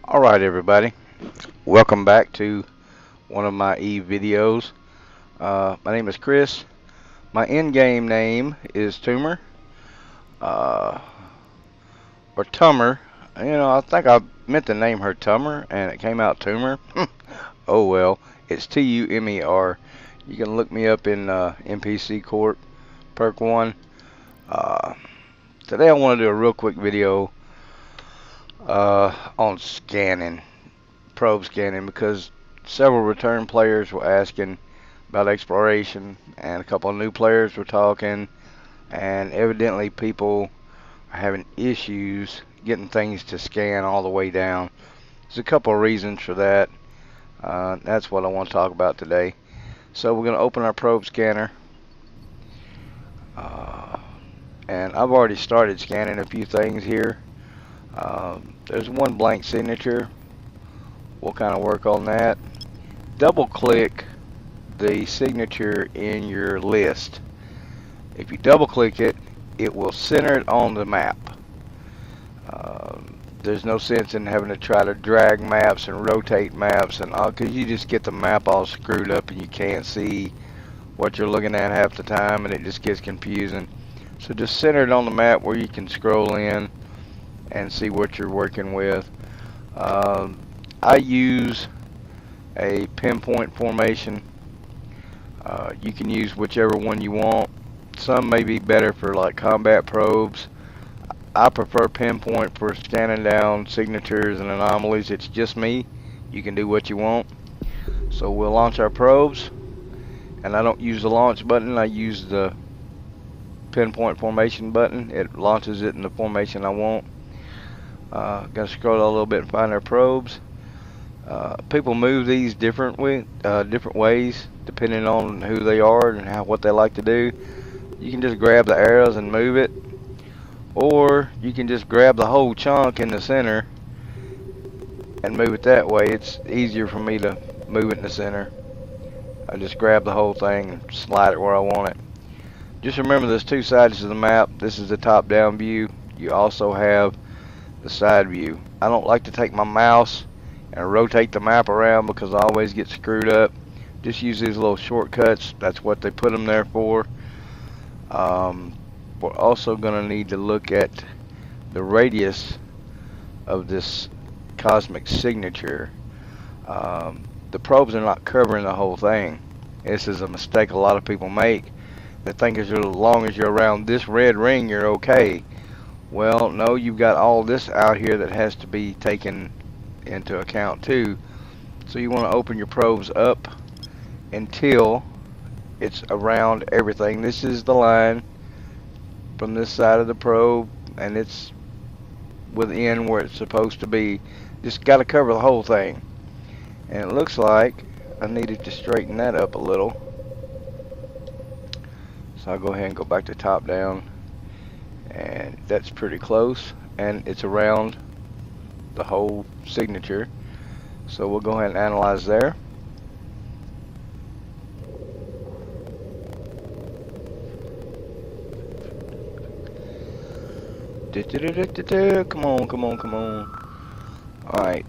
Alright everybody, welcome back to one of my videos. My name is Chris. My in-game name is Tumer, uh, or Tumer. I think I meant to name her Tumer and it came out Tumer. Oh well, it's Tumer. You can look me up in NPC Court, Perk 1. Uh, Today I want to do a real quick video on scanning, probe scanning, because several return players were asking about exploration, and a couple of new players were talking, and evidently people are having issues getting things to scan all the way down. There's a couple of reasons for that. That's what I want to talk about today. So we're going to open our probe scanner, and I've already started scanning a few things here. There's one blank signature. We'll kind of work on that. Double click the signature in your list. If you double click it, it will center it on the map. There's no sense in having to try to drag maps and rotate maps and all, because you just get the map all screwed up and you can't see what you're looking at half the time, and it just gets confusing. So just center it on the map where you can scroll in and see what you're working with. I use a pinpoint formation. You can use whichever one you want. Some may be better for like combat probes. I prefer pinpoint for scanning down signatures and anomalies. It's just me. You can do what you want. So we'll launch our probes, and I don't use the launch button. I use the pinpoint formation button. It launches it in the formation I want. Gonna scroll a little bit and find our probes. People move these different ways depending on who they are and what they like to do. You can just grab the arrows and move it, or you can just grab the whole chunk in the center and move it that way. It's easier for me to move it in the center. I just grab the whole thing and slide it where I want it. Just remember, there's two sides to the map. This is the top-down view. You also have the side view. I don't like to take my mouse and rotate the map around because I always get screwed up. Just use these little shortcuts. That's what they put them there for. We're also going to need to look at the radius of this cosmic signature. The probes are not covering the whole thing. This is a mistake a lot of people make. They think as long as you're around this red ring, you're okay. Well, no, you've got all this out here that has to be taken into account too. So you want to open your probes up until it's around everything. This is the line from this side of the probe, and it's within where it's supposed to be. Just got to cover the whole thing. And it looks like I needed to straighten that up a little. So I'll go ahead and go back to top down, and that's pretty close, and it's around the whole signature. So we'll go ahead and analyze there. Come on, come on, come on. Alright.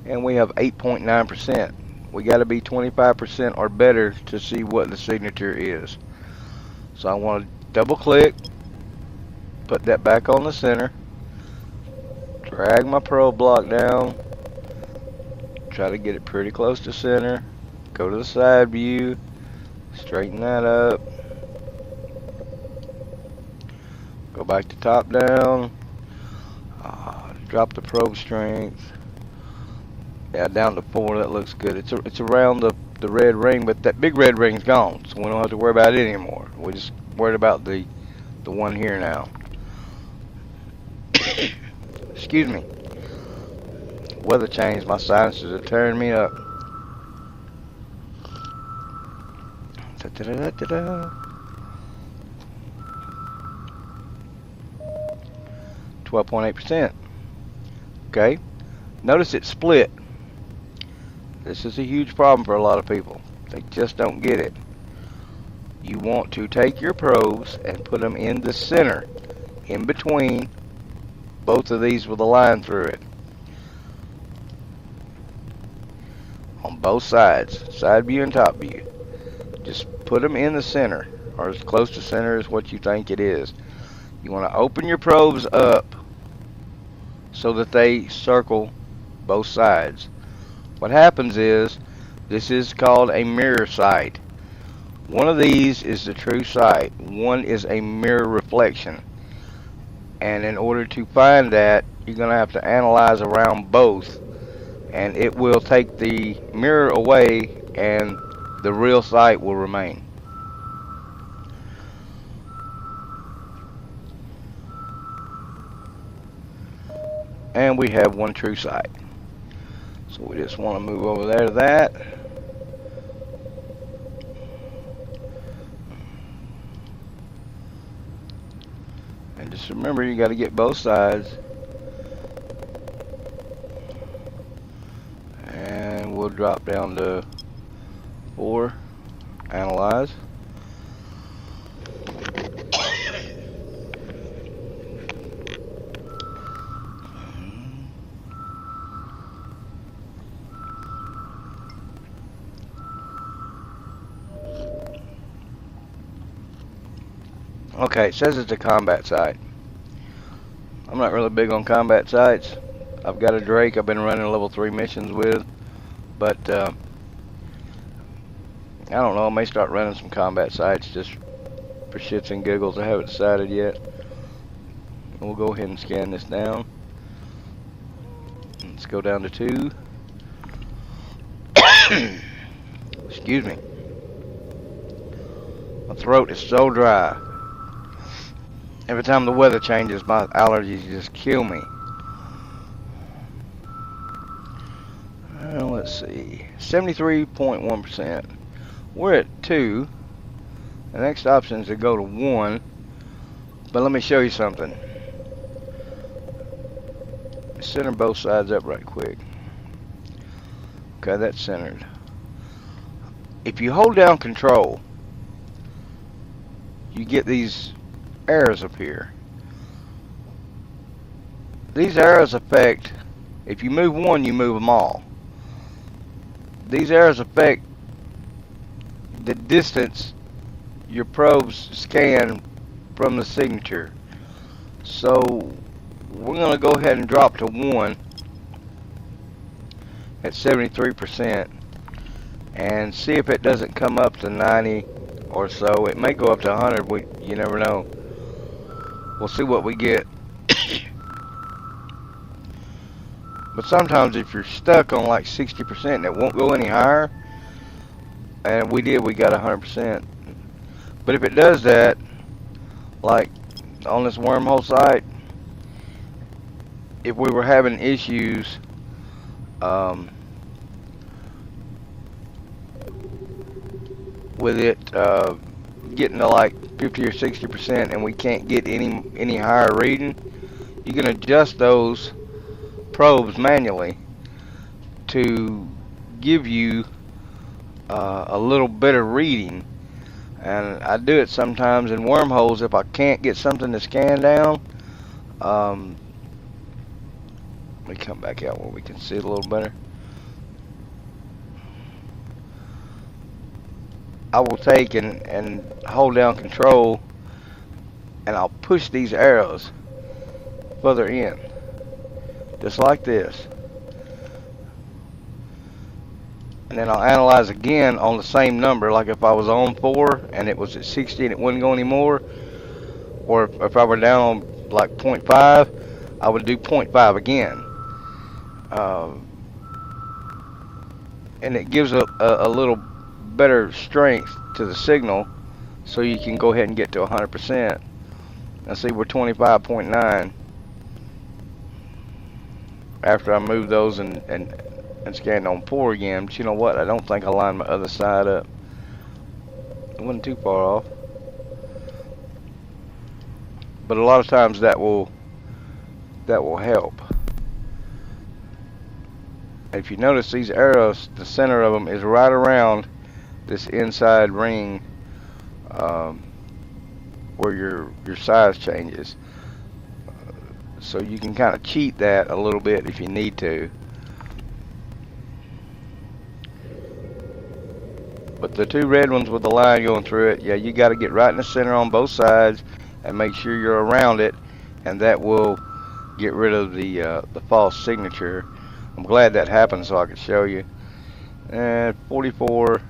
And we have 8.9%. We got to be 25% or better to see what the signature is. So I want to double click, put that back on the center, drag my probe block down, try to get it pretty close to center, go to the side view, straighten that up, go back to top down, drop the probe strength. Yeah, down to 4. That looks good. It's around the red ring, but that big red ring's gone, so we don't have to worry about it anymore. We're just worried about the one here now. Excuse me. Weather change. My sinuses are tearing me up. 12.8%. Okay. Notice it split. This is a huge problem for a lot of people. They just don't get it. you want to take your probes and put them in the center, in between both of these with a line through it. On both sides, side view and top view. Just put them in the center, or as close to center as what you think it is. You want to open your probes up so that they circle both sides. What happens is, this is called a mirror sight. One of these is the true sight. One is a mirror reflection. And in order to find that, you're going to have to analyze around both. And it will take the mirror away and the real sight will remain. And we have one true sight. So we just want to move over there to that. And just remember, you got to get both sides. And we'll drop down to 4, analyze. Okay, it says it's a combat sight. I'm not really big on combat sights. I've got a Drake I've been running level 3 missions with, but I don't know, I may start running some combat sights just for shits and giggles. I haven't decided yet. We'll go ahead and scan this down. Let's go down to 2. Excuse me. My throat is so dry. Every time the weather changes, my allergies just kill me. Let's see, 73.1%. We're at 2. The next option is to go to 1. But let me show you something. Center both sides up right quick. Okay, that's centered. If you hold down control, you get these arrows up here. These arrows affect, if you move one, you move them all. These arrows affect the distance your probes scan from the signature. So we're going to go ahead and drop to 1 at 73% and see if it doesn't come up to 90 or so. It may go up to 100. You never know. We'll see what we get. But sometimes if you're stuck on like 60% and it won't go any higher, and we got 100%. But if it does that, like on this wormhole site, if we were having issues with it getting to like 50 or 60% and we can't get any higher reading, you can adjust those probes manually to give you a little better reading. And I do it sometimes in wormholes if I can't get something to scan down. Let me come back out where we can see it a little better. I will take and hold down control, and I'll push these arrows further in, just like this. And then I'll analyze again on the same number, like if I was on 4 and it was at 60 and it wouldn't go anymore, or if I were down on like 0.5, I would do 0.5 again. And it gives a little better strength to the signal, so you can go ahead and get to 100%. Now see, we're 25.9 after I move those and scanned on 4 again. But you know what? I don't think I lined my other side up. It wasn't too far off. But a lot of times that will help. If you notice, these arrows, the center of them is right around this inside ring um, where your size changes. So you can kind of cheat that a little bit if you need to. But the two red ones with the line going through it, yeah, you got to get right in the center on both sides and make sure you're around it, and that will get rid of the false signature. I'm glad that happened so I could show you. And 44%.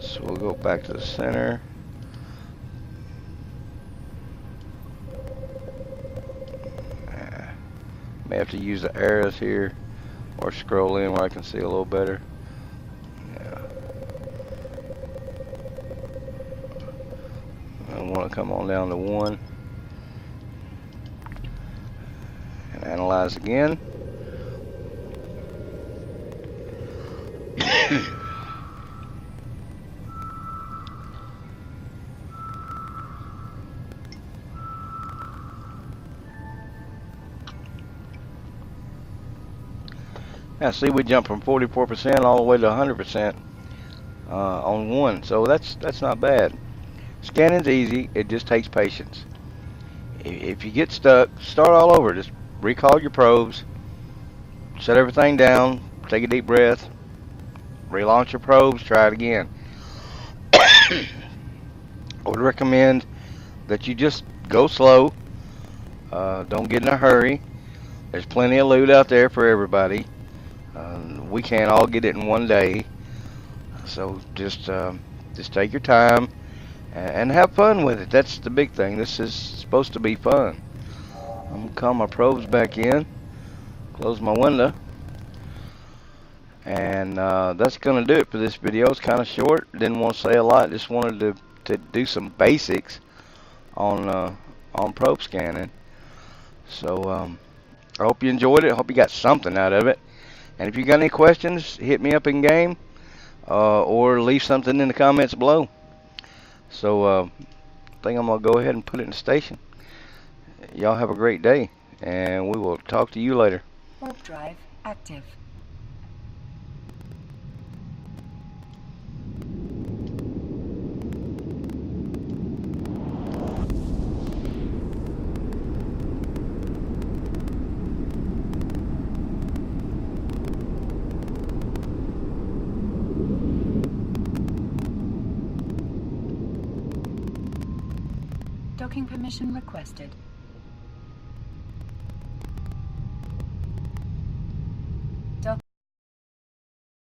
So we'll go back to the center. May have to use the arrows here or scroll in where I can see a little better. Yeah. I want to come on down to 1 and analyze again. Now see, we jumped from 44% all the way to 100% on 1, so that's not bad. Scanning's easy, it just takes patience. If you get stuck, start all over. Just recall your probes, shut everything down, take a deep breath, relaunch your probes, try it again. I would recommend that you just go slow, don't get in a hurry. There's plenty of loot out there for everybody. We can't all get it in one day, so just take your time and have fun with it. That's the big thing. This is supposed to be fun. I'm gonna call my probes back in, close my window, and that's gonna do it for this video. It's kind of short, didn't want to say a lot, just wanted to do some basics on probe scanning. So I hope you enjoyed it. I hope you got something out of it. And if you got any questions, hit me up in game or leave something in the comments below. So I think I'm going to go ahead and put it in the station. Y'all have a great day, and we will talk to you later. Warp drive active. Docking permission requested.